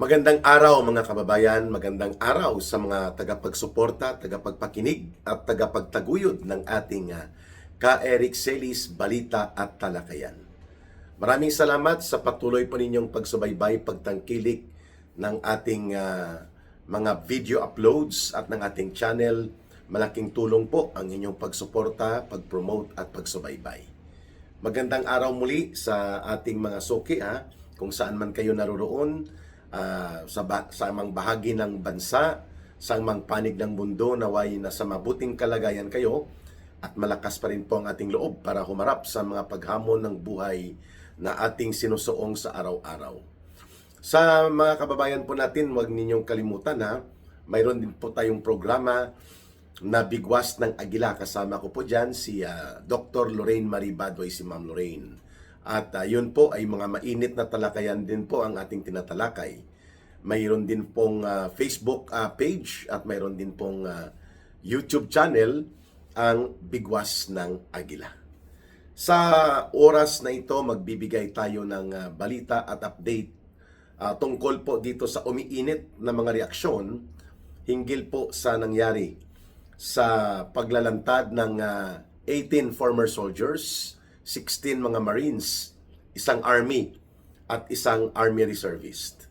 Magandang araw mga kababayan, magandang araw sa mga tagapagsuporta, tagapagpakinig at tagapagtaguyod ng ating Ka-Eric Celis Balita at Talakayan. Maraming salamat sa patuloy po ninyong pagsubaybay, pagtangkilik ng ating mga video uploads at ng ating channel. Malaking tulong po ang inyong pagsuporta, pag-promote at pagsubaybay. Magandang araw muli sa ating mga suki kung saan man kayo naroroon, sa amang bahagi ng bansa, sa amang panig ng mundo, naway nasa mabuting kalagayan kayo at malakas pa rin po ang ating loob para humarap sa mga paghamon ng buhay na ating sinusuong sa araw-araw. Sa mga kababayan po natin, huwag ninyong kalimutan mayroon din po tayong programa na Bigwas ng Agila. Kasama ko po dyan si Dr. Lorraine Marie Badoy, si Ma'am Lorraine. At yun po ay mga mainit na talakayan din po ang ating tinatalakay. Mayroon din pong Facebook page at mayroon din pong YouTube channel ang Bigwas ng Agila. Sa oras na ito, magbibigay tayo ng balita at update tungkol po dito sa umiinit na mga reaksyon hinggil po sa nangyari sa paglalantad ng 18 former soldiers, 16 mga Marines, isang Army at isang Army Reservist.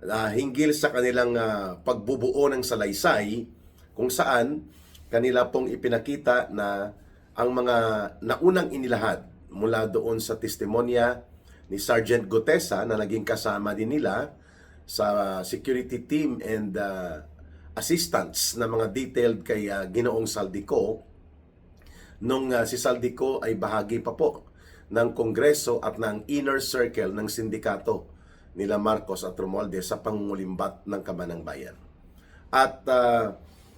Hinggil sa kanilang pagbubuo ng salaysay kung saan kanila pong ipinakita na ang mga naunang inilahad mula doon sa testimonya ni Sergeant Gutesa na naging kasama din nila sa security team and assistants na mga detailed kay Ginoong Saldico nung si Saldico ay bahagi pa po ng Kongreso at ng inner circle ng sindikato nila Marcos at Romualdez sa pangungulimbat ng Kabanang Bayan. At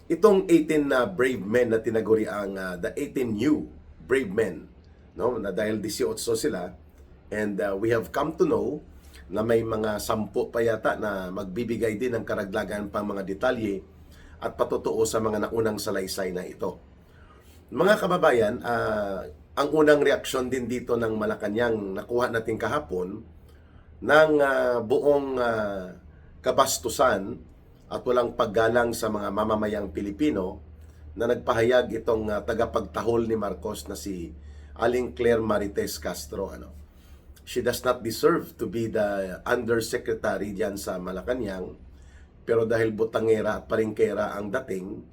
itong 18 na brave men na tinaguri ang the 18 new brave men, no, na dahil 18 sila, and we have come to know na may mga 10 pa yata na magbibigay din ng karagdagan pang mga detalye at patutuo sa mga naunang salaysay na ito. Mga kababayan, ang unang reaksyon din dito ng Malacanang nakuha natin kahapon ng buong kabastusan at walang paggalang sa mga mamamayang Pilipino na nagpahayag itong tagapagtahol ni Marcos na si Aling Claire Marites Castro. She does not deserve to be the undersecretary diyan sa Malacanang, pero dahil butangera at paringkera ang dating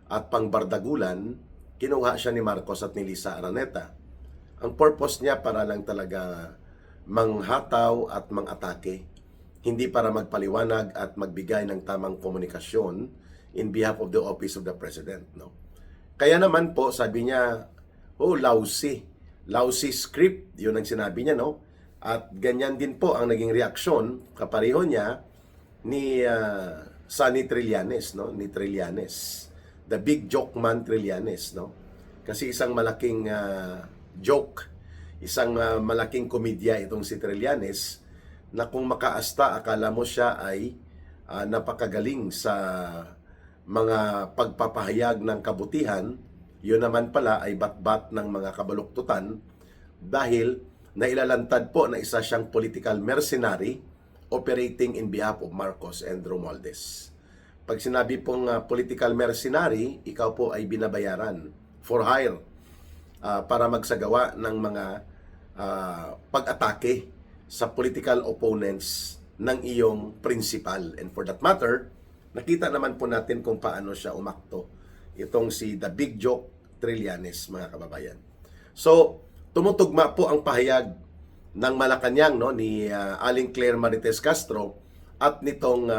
at pangbardagulan, kinuha siya ni Marcos at ni Lisa Araneta. Ang purpose niya para lang talaga manghataw at mangatake, hindi para magpaliwanag at magbigay ng tamang komunikasyon in behalf of the office of the President. No? Kaya naman po, sabi niya, lousy script, yun ang sinabi niya, no? At ganyan din po ang naging reaksyon, kapareho niya, ni Sunny Trillanes, no? Ni Trillanes. The big joke man Trillanes, no? Kasi isang malaking joke, isang malaking komedya itong si Trillanes na kung makaasta akala mo siya ay napakagaling sa mga pagpapahayag ng kabutihan, yun naman pala ay batbat ng mga kabaluktutan dahil nailalantad po na isa siyang political mercenary operating in behalf of Marcos and Romualdez. Pag sinabi pong political mercenary, ikaw po ay binabayaran for hire para magsagawa ng mga pag-atake sa political opponents ng iyong principal. And for that matter, nakita naman po natin kung paano siya umakto. Itong si The Big Joke Trillanes, mga kababayan. So, tumutugma po ang pahayag ng Malacanang, no, ni Aling Claire Marites Castro at nitong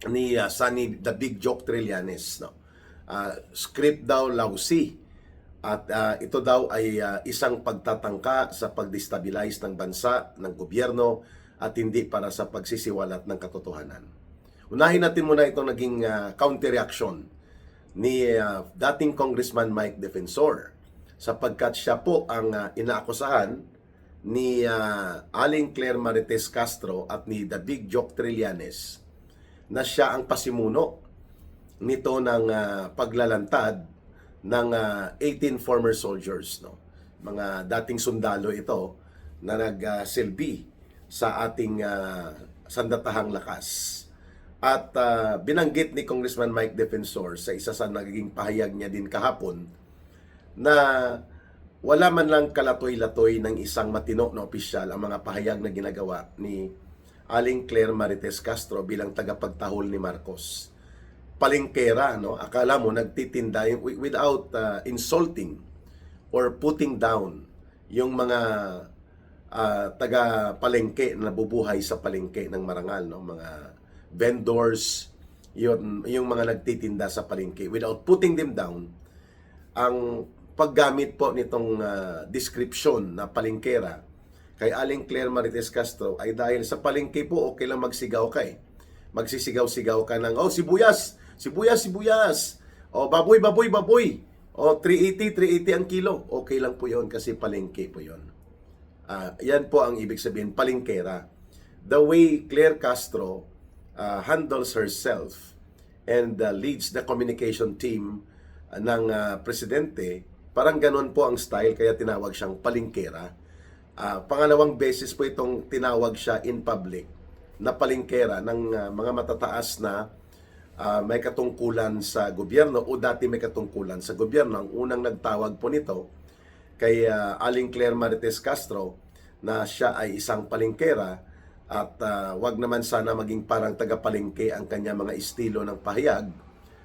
ni Sunny The Big Joke Trillanes, no. Script daw lousy at ito daw ay isang pagtatangka sa pagdestabilize ng bansa, ng gobyerno at hindi para sa pagsisiwalat ng katotohanan. Unahin natin muna itong naging counter-reaction ni dating Congressman Mike Defensor sapagkat siya po ang inaakusahan ni Aling Claire Marites Castro at ni The Big Joke Trillanes na siya ang pasimuno nito ng paglalantad ng 18 former soldiers, no? Mga dating sundalo ito na nagsilbi sa ating sandatahang lakas. At binanggit ni Congressman Mike Defensor sa isa sa naging pahayag niya din kahapon na wala man lang kalatoy-latoy ng isang matino na opisyal ang mga pahayag na ginagawa ni Aling Claire Marites Castro bilang tagapagtahol ni Marcos. Palengkera, no? Akala mo nagtitinda without insulting or putting down yung mga taga-palengke na nabubuhay sa palengke ng Marangal, no? Mga vendors, yung mga nagtitinda sa palengke. Without putting them down, ang paggamit po nitong description na palengkera kay Aling Claire Marites Castro ay dahil sa palengke po okay lang magsigaw ka eh. Magsisigaw-sigaw ka ng, oh, sibuyas, sibuyas, sibuyas. O, baboy, baboy, baboy. O, 380 ang kilo. Okay lang po yon kasi palengke po yon. Yan po ang ibig sabihin, palengkera. The way Claire Castro handles herself and leads the communication team ng presidente, parang ganun po ang style, kaya tinawag siyang palengkera. Pangalawang beses po itong tinawag siya in public na palengkera ng mga matataas na may katungkulan sa gobyerno o dati may katungkulan sa gobyerno. Ang unang nagtawag po nito kay Aling Claire Marites Castro na siya ay isang palengkera at wag naman sana maging parang taga-palengke ang kanya mga estilo ng pahayag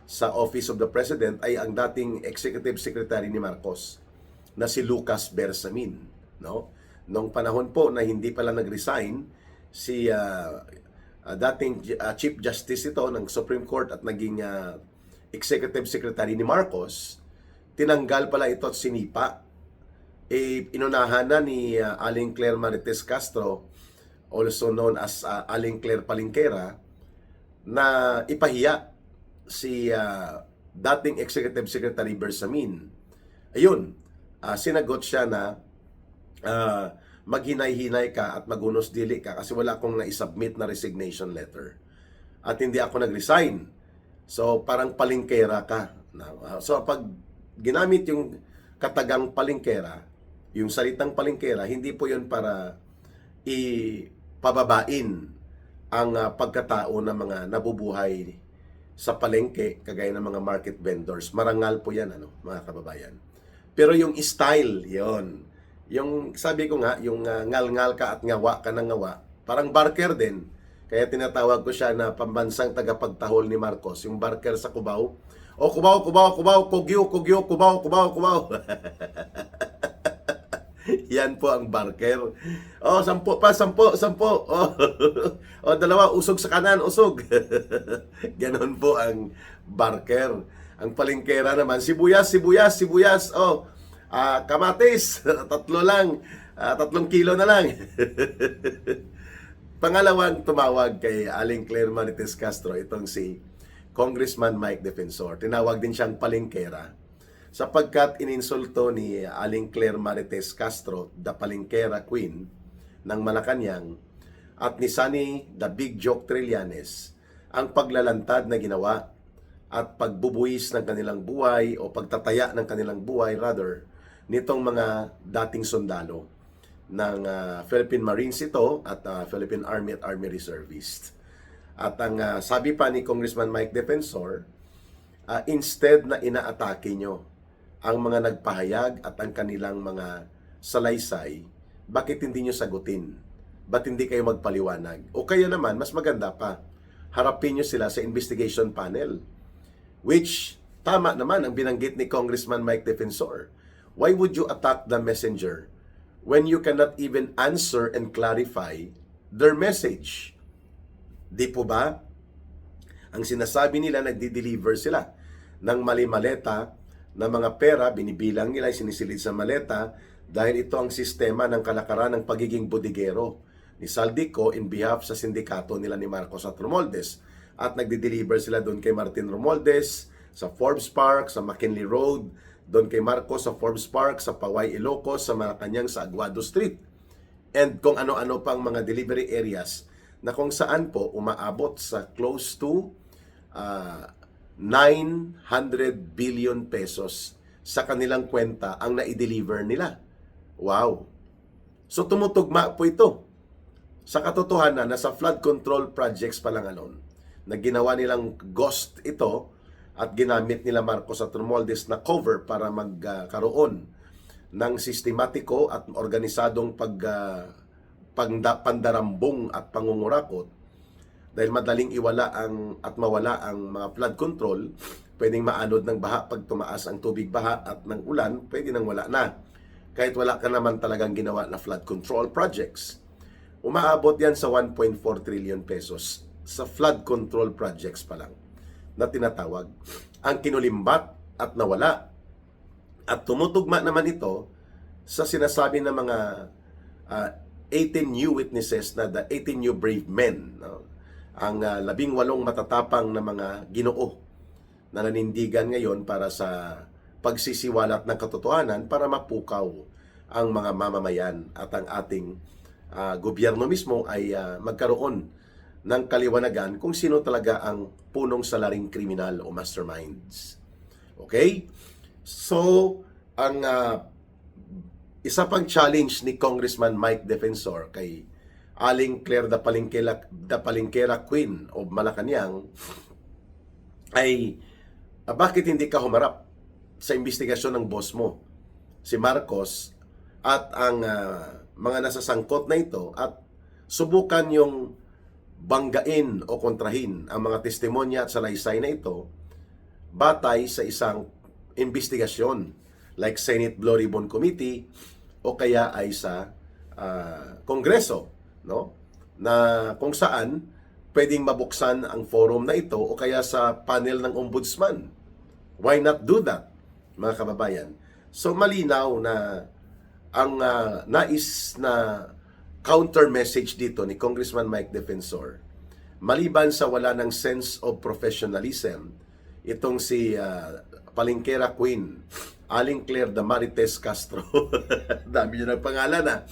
sa Office of the President ay ang dating Executive Secretary ni Marcos na si Lucas Bersamin, no? Nung panahon po na hindi pala nag-resign si dating Chief Justice ito ng Supreme Court at naging Executive Secretary ni Marcos, tinanggal pala ito at sinipa. Inunahan na ni Aling Claire Marites Castro, also known as Aling Claire Palengkera, na ipahiya si dating Executive Secretary Bersamin. Ayun, sinagot siya na maghinay-hinay ka at magunos dili ka kasi wala akong na-submit na resignation letter. At hindi ako nag-resign. So, parang palengkera ka. So, pag ginamit yung katagang palengkera, yung salitang palengkera, hindi po yun para ipababain ang pagkatao ng mga nabubuhay sa palengke, kagaya ng mga market vendors. Marangal po yan, mga kababayan. Pero yung style, yon. Yung sabi ko nga, yung ngal-ngal ka at ngawa ka ng ngawa, parang barker din. Kaya tinatawag ko siya na pambansang tagapagtahol ni Marcos, yung barker sa Cubao. O, Cubao, Cubao, Cubao, Kugyo, Kugyo, Cubao, Cubao, Cubao. Yan po ang barker. Oh, 10 pa, 10, 10. Oh, 2, usog sa kanan, usog. Ganon po ang barker. Ang palengkera naman, sibuyas, sibuyas, sibuyas. Oh, kamatis, 3 lang. 3 kilo na lang. Pangalawang tumawag kay Aling Claire Marites Castro, itong si Congressman Mike Defensor. Tinawag din siyang palengkera sapagkat ininsulto ni Aling Claire Marites Castro, the palengkera queen ng Malacanang, at ni Sunny the Big Joke Trillanes ang paglalantad na ginawa at pagbubuwis ng kanilang buhay o pagtataya ng kanilang buhay rather nitong mga dating sundalo ng Philippine Marines ito at Philippine Army at Army Reservist. At ang sabi pa ni Congressman Mike Defensor, instead na inaatake nyo ang mga nagpahayag at ang kanilang mga salaysay, bakit hindi nyo sagutin? Ba't hindi kayo magpaliwanag? O kaya naman, mas maganda pa, harapin nyo sila sa investigation panel. Which, tama naman ang binanggit ni Congressman Mike Defensor. Why would you attack the messenger when you cannot even answer and clarify their message? Di po ba? Ang sinasabi nila, nagdi-deliver sila ng mali-maleta na mga pera, binibilang nila, sinisilid sa maleta dahil ito ang sistema ng kalakaran ng pagiging bodigero ni Saldico in behalf sa sindikato nila ni Marcos at Romualdez. At nagdi-deliver sila doon kay Martin Romualdez sa Forbes Park, sa McKinley Road, doon kay Marcos sa Forbes Park, sa Paway Ilocos, sa Malacanang sa Aguado Street. And kung ano-ano pang mga delivery areas na kung saan po umaabot sa close to 900 billion pesos sa kanilang kwenta ang na-deliver nila. Wow! So tumutugma po ito Sa katotohanan, nasa flood control projects pa lang alone, na ginawa nilang ghost ito at ginamit nila Marcos at Romualdez na cover para magkaroon ng sistematiko at organisadong pandarambong at pangungurakot. Dahil madaling mawala ang mga flood control, pwedeng maanod ng baha pag tumaas ang tubig baha at ng ulan, pwede nang wala na. Kahit wala ka naman talagang ginawa na flood control projects. Umaabot yan sa 1.4 trillion pesos sa flood control projects pa lang na tinatawag. Ang kinulimbat at nawala. At tumutugma naman ito sa sinasabi ng mga 18 new witnesses na the 18 new brave men. No? Ang 18 matatapang na mga Ginoo na nanindigan ngayon para sa pagsisiwalat ng katotohanan para mapukaw ang mga mamamayan at ang ating gobyerno mismo ay magkaroon ng kaliwanagan kung sino talaga ang punong salaring kriminal o masterminds. Okay? So, ang isa pang challenge ni Congressman Mike Defensor kay Aling Claire da Palinquera Queen of Malacanang ay bakit hindi ka humarap sa investigasyon ng boss mo, si Marcos, at ang mga nasasangkot na ito at subukan yung banggain o kontrahin ang mga testimonya at salaysay na ito batay sa isang investigasyon like Senate Blue Ribbon Committee o kaya ay sa Kongreso, no? Na kung saan pwedeng mabuksan ang forum na ito o kaya sa panel ng ombudsman. Why not do that, mga kababayan? So malinaw na ang nais na counter message dito ni Congressman Mike Defensor, maliban sa wala ng sense of professionalism, itong si Palinquera Queen, Aling Claire Damarites Castro, dami niya ng pangalan na,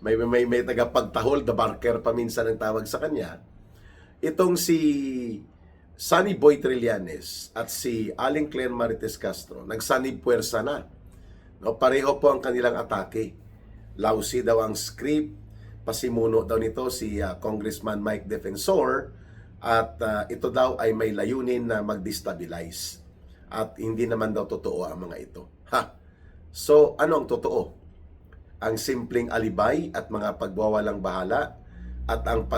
may tagapagtahol, the barker pa minsan ang tawag sa kanya, itong si Sunny Boy Trillanes at si Aling Claire Marites Castro, nagsanib puwersa na. No, pareho po ang kanilang atake. Lousy daw ang script, pasimuno daw nito si Congressman Mike Defensor at ito daw ay may layunin na mag-destabilize. At hindi naman daw totoo ang mga ito. So, ano ang totoo? Ang simpleng alibay at mga pagwawalang bahala at ang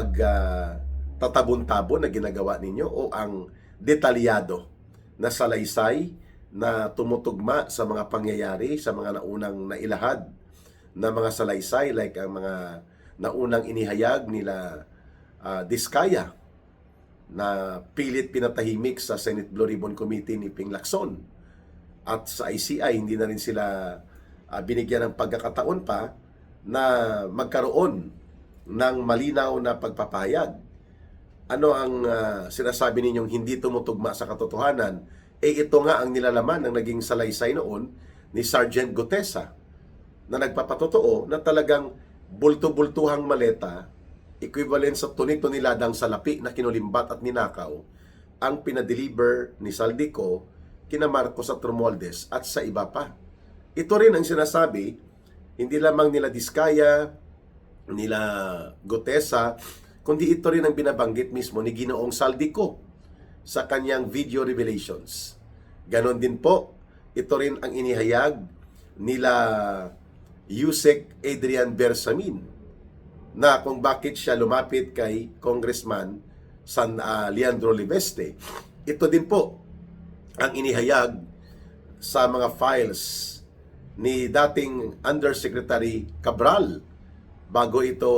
tatabon-tabon na ginagawa ninyo o ang detalyado na salaysay na tumutugma sa mga pangyayari, sa mga naunang nailahad na mga salaysay like ang mga naunang inihayag nila Diskaya na pilit pinatahimik sa Senate Blue Ribbon Committee ni Ping Lacson. At sa ICI, hindi na rin sila binigyan ng pagkakataon pa na magkaroon ng malinaw na pagpapahayag. Ano ang sinasabi ninyong hindi tumutugma sa katotohanan? Ito nga ang nilalaman ng naging salaysay noon ni Sergeant Gutesa na nagpapatotoo na talagang bulto-bultuhang maleta, equivalent sa tuni-tuniladang salapi na kinulimbat at ninakaw, ang pinadeliver ni Saldico kina Marcos at Romualdez at sa iba pa. Ito rin ang sinasabi, hindi lamang nila Diskaya, nila Gutesa, kundi ito rin ang binabanggit mismo ni Ginoong Saldico sa kanyang video revelations. Ganon din po, ito rin ang inihayag nila Yusek Adrian Bersamin na kung bakit siya lumapit kay Congressman Leandro Libeste. Ito din po ang inihayag sa mga files ni dating Undersecretary Cabral bago ito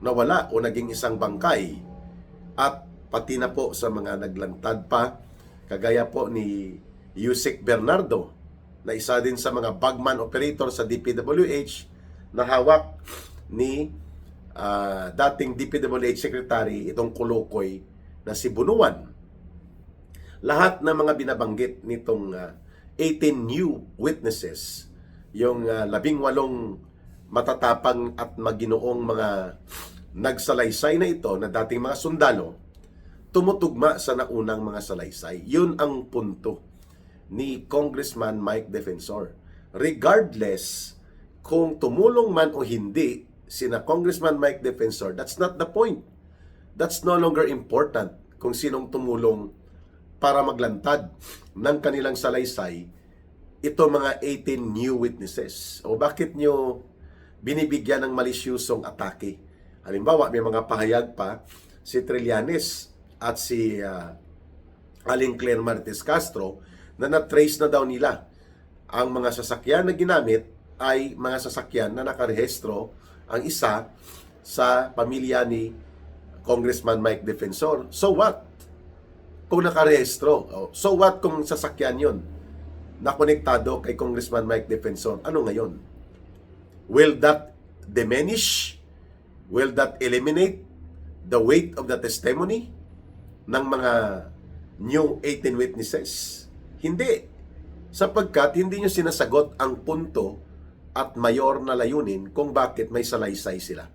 nawala o naging isang bangkay, at pati na po sa mga naglantad pa, kagaya po ni Yusek Bernardo, na isa din sa mga bagman operator sa DPWH na hawak ni dating DPWH Secretary itong Kulukoy na si Bunuan. Lahat ng mga binabanggit nitong 18 new witnesses, yung 18 matatapang at maginoong mga nagsalaysay na ito na dating mga sundalo, tumutugma sa naunang mga salaysay. Yun ang punto ni Congressman Mike Defensor. Regardless kung tumulong man o hindi sina Congressman Mike Defensor, that's not the point. That's no longer important kung sinong tumulong para maglantad ng kanilang salaysay ito mga 18 new witnesses. O bakit nyo binibigyan ng malisyusong atake? Halimbawa, may mga pahayag pa si Trillanes at si Aling Claire Martes Castro na na-trace na daw nila ang mga sasakyan na ginamit ay mga sasakyan na nakarehistro, ang isa sa pamilya ni Congressman Mike Defensor. So what? Kung nakarehistro. So what kung sasakyan yon na konektado kay Congressman Mike Defensor? Ano ngayon? Will that diminish? Will that eliminate the weight of the testimony ng mga new 18 witnesses? Hindi. Sapagkat hindi nyo sinasagot ang punto at mayor na layunin kung bakit may salaysay sila.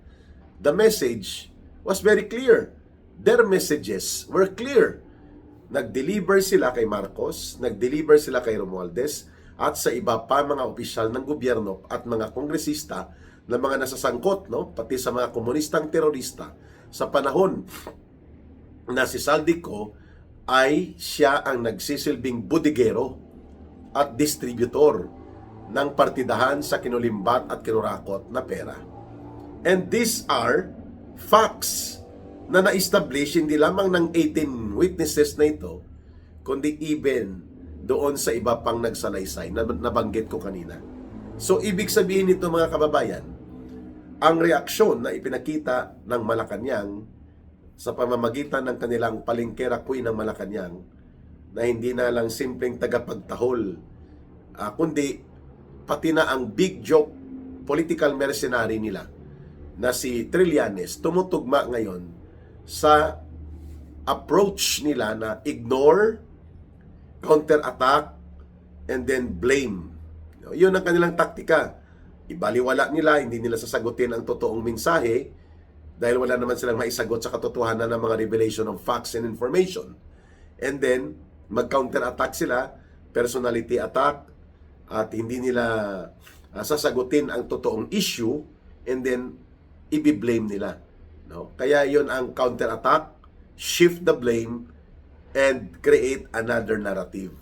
The message was very clear. Their messages were clear. Nag-deliver sila kay Marcos, nag-deliver sila kay Romualdez, at sa iba pa mga opisyal ng gobyerno at mga kongresista na mga nasasangkot, no? Pati sa mga komunistang terorista sa panahon na si Saldico ay siya ang nagsisilbing budigero at distributor ng partidahan sa kinulimbat at kinurakot na pera. And these are facts na na-establish hindi lamang ng 18 witnesses na ito, kundi even doon sa iba pang nagsalaysay na nabanggit ko kanina. So, ibig sabihin nito mga kababayan, ang reaksyon na ipinakita ng Malacanang sa pamamagitan ng kanilang palengkera queen ng Malacanang na hindi na lang simpleng tagapagtahol, kundi pati na ang big joke political mercenary nila na si Trillanes tumutugma ngayon sa approach nila na ignore, counter-attack, and then blame. Yun ang kanilang taktika. Ibaliwala nila, hindi nila sasagutin ang totoong mensahe dahil wala naman silang maisagot sa katotohanan ng mga revelation of facts and information. And then, mag-counter-attack sila, personality attack, at hindi nila sasagutin ang totoong issue, and then i-blame nila. No? Kaya yon ang counter-attack, shift the blame, and create another narrative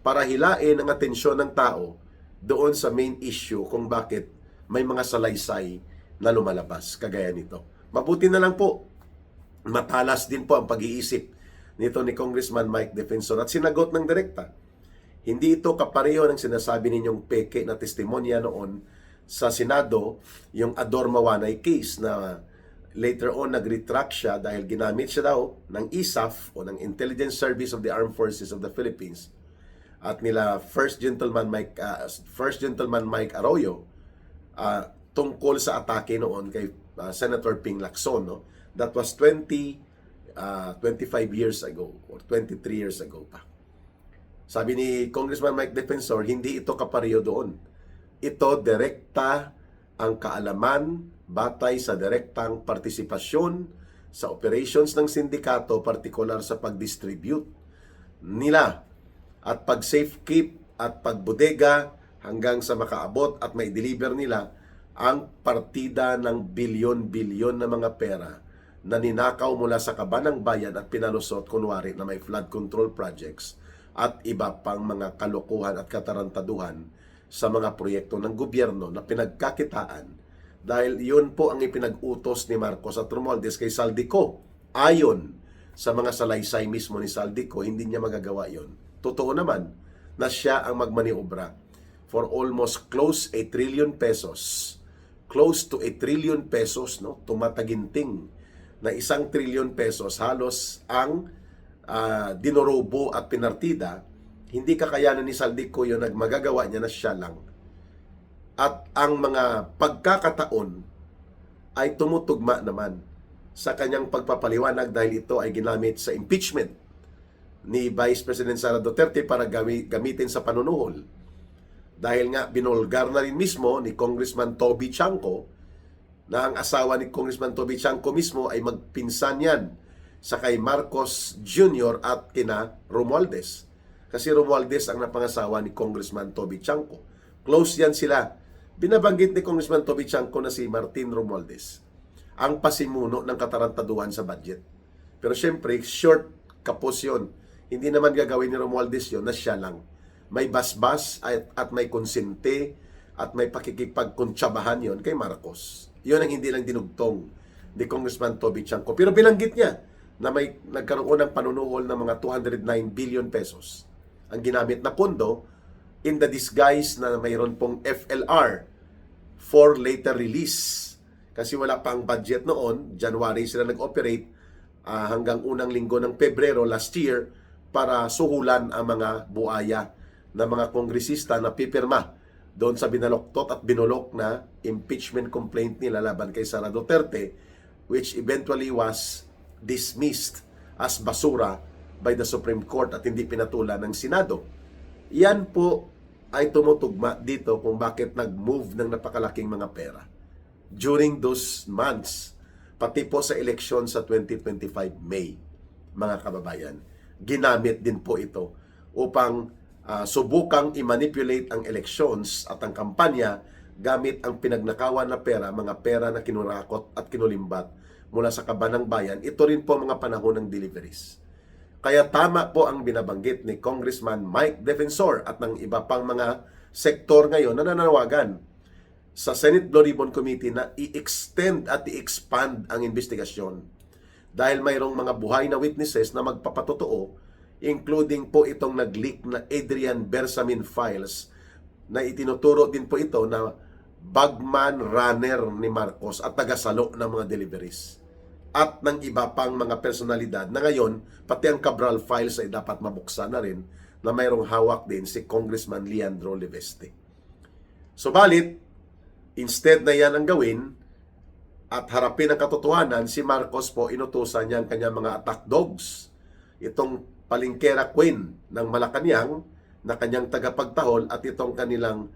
para hilain ang atensyon ng tao doon sa main issue kung bakit may mga salaysay na lumalabas kagaya nito. Mabuti na lang po, matalas din po ang pag-iisip nito ni Congressman Mike Defensor at sinagot ng direkta. Hindi ito kapareho ng sinasabi ninyong peke na testimonya noon sa Senado, yung Ador Mawanay case na later on nag-retract siya dahil ginamit siya daw ng ISAF o ng Intelligence Service of the Armed Forces of the Philippines at nila First Gentleman Mike Arroyo tungkol sa atake noon kay Senator Ping Lacson. No? That was 25 years ago or 23 years ago pa. Sabi ni Congressman Mike Defensor, hindi ito kapareho doon. Ito direkta ang kaalaman batay sa direktang partisipasyon sa operations ng sindikato, partikular sa pag-distribute nila at pag-safekeep at pagbodega hanggang sa makaabot at may deliver nila ang partida ng bilyon-bilyon na mga pera na ninakaw mula sa kaban ng bayan at pinalusot kunwari na may flood control projects at iba pang mga kalokohan at katarantaduhan sa mga proyekto ng gobyerno na pinagkakitaan dahil yun po ang ipinag-utos ni Marcos at Romualdez kay Saldico. Ayon sa mga salaysay mismo ni Saldico, hindi niya magagawa yun. Totoo naman na siya ang magmaniobra for almost close to 1 trillion pesos, no? Tumataginting na 1 trillion pesos halos ang dinorobo at pinartida. Hindi kakayanan ni Saldico yun, magagawa niya na siya lang. At ang mga pagkakataon ay tumutugma naman sa kanyang pagpapaliwanag dahil ito ay ginamit sa impeachment ni Vice President Sara Duterte para gamitin sa panunuhol. Dahil nga binulgar na rin mismo ni Congressman Toby Chanco na ang asawa ni Congressman Toby Chanco mismo ay magpinsan yan sa kay Marcos Jr. at kina Romualdez. Kasi Romualdez ang napangasawa ni Congressman Toby Chanco. Close yan sila Binabanggit ni Congressman Toby Chanco na si Martin Romualdez ang pasimuno ng katarantaduhan sa budget. Pero syempre, short kapos yun. Hindi naman gagawin ni Romualdez yun na siya lang. May basbas at may konsente at may pakikipagkuntsabahan yon kay Marcos. Yun ang hindi lang dinugtong ni Congressman Toby Chanco. Pero bilanggit niya na may nagkaroon ng panunuhol ng mga 209 billion pesos ang ginamit na pondo in the disguise na mayroon pong FLR for later release. Kasi wala pang budget noon, January sila nag-operate hanggang unang linggo ng Pebrero last year para suhulan ang mga buaya na mga kongresista na pipirma doon sa binaloktot at binulok na impeachment complaint nila laban kay Sara Duterte, which eventually was dismissed as basura by the Supreme Court at hindi pinatulan ng Senado. Yan po ay tumutugma dito kung bakit nag-move ng napakalaking mga pera during those months, pati po sa eleksyon sa 2025 May, mga kababayan. Ginamit din po ito upang subukang i-manipulate ang elections at ang kampanya gamit ang pinagnakawan na pera, mga pera na kinurakot at kinulimbat mula sa kaban ng bayan. Ito rin po mga panahon ng deliveries. Kaya tama po ang binabanggit ni Congressman Mike Defensor at ng iba pang mga sektor ngayon na nananawagan sa Senate Blue Ribbon Committee na i-extend at i-expand ang investigasyon dahil mayroong mga buhay na witnesses na magpapatotoo, including po itong nag-leak na Adrian Bersamin files na itinuturo din po ito na bagman runner ni Marcos at tagasalo ng mga deliveries at ng iba pang mga personalidad na ngayon, pati ang Cabral files ay dapat mabuksan na rin na mayroong hawak din si Congressman Leandro Leveste. Subalit, instead na yan ang gawin at harapin ang katotohanan, si Marcos po inutusan niya ang kanyang mga attack dogs. Itong palingkera queen ng Malacanang na kanyang tagapagtahol at itong kanilang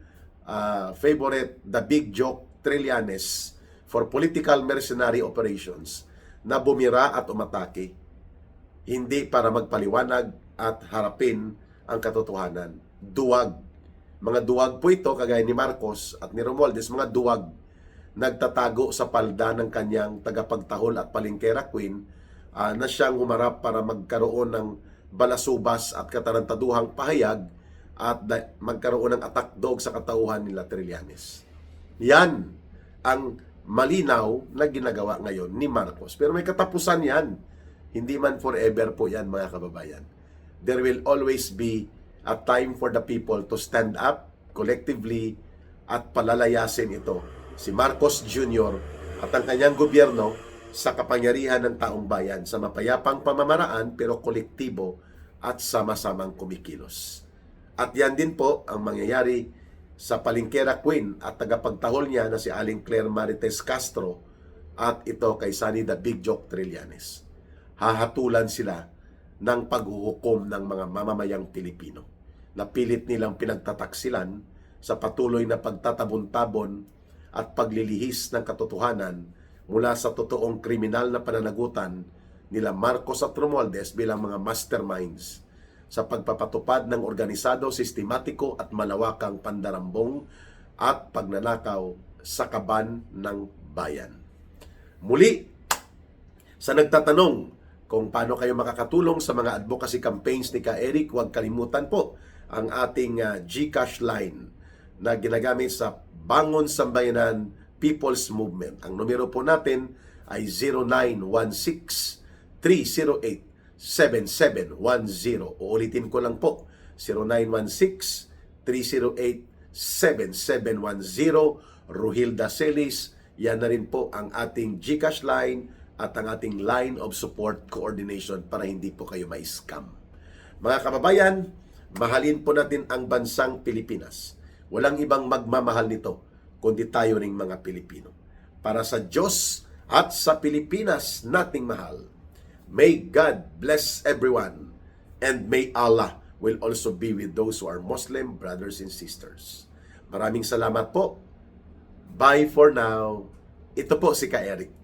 favorite, the Big Joke Trillanes for political mercenary operations na bumira at umatake, hindi para magpaliwanag at harapin ang katotohanan. Duwag. Mga duwag po ito, kagaya ni Marcos at ni Romualdez, mga duwag nagtatago sa palda ng kanyang tagapagtahol at palingkera queen na siyang humarap para magkaroon ng balasubas at katarantaduhang pahayag at magkaroon ng attack dog sa katauhan nila Trillanes. Yan ang malinaw na ginagawa ngayon ni Marcos. Pero may katapusan yan. Hindi man forever po yan, mga kababayan. There will always be a time for the people to stand up collectively at palalayasin ito, si Marcos Jr. at ang kanyang gobyerno sa kapangyarihan ng taong bayan sa mapayapang pamamaraan pero kolektibo at sama-samang kumikilos. At yan din po ang mangyayari sa palingkera queen at tagapagtahol niya na si Aling Claire Marites Castro at ito kay Sunny the Big Joke Trillanes. Hahatulan sila ng paghuhukom ng mga mamamayang Pilipino na pilit nilang pinagtataksilan sa patuloy na pagtatabon-tabon at paglilihis ng katotohanan mula sa totoong kriminal na pananagutan nila Marcos at Romualdez bilang mga masterminds sa pagpapatupad ng organisado, sistematiko at malawakang pandarambong at pagnanakaw sa kaban ng bayan. Muli, sa nagtatanong kung paano kayo makakatulong sa mga advocacy campaigns ni Ka Eric, huwag kalimutan po ang ating GCash line na ginagamit sa Bangon Sambayanan People's Movement. Ang numero po natin ay 0916-308-7710. Uulitin ko lang po, 0916-308-7710. Ruhilda Celis, yan na rin po ang ating GCash line at ang ating line of support coordination para hindi po kayo ma-scam. Mga kababayan, mahalin po natin ang bansang Pilipinas. Walang ibang magmamahal nito kundi tayo ring mga Pilipino. Para sa Diyos at sa Pilipinas nating mahal. May God bless everyone and may Allah will also be with those who are Muslim brothers and sisters. Maraming salamat po. Bye for now. Ito po si Ka Eric.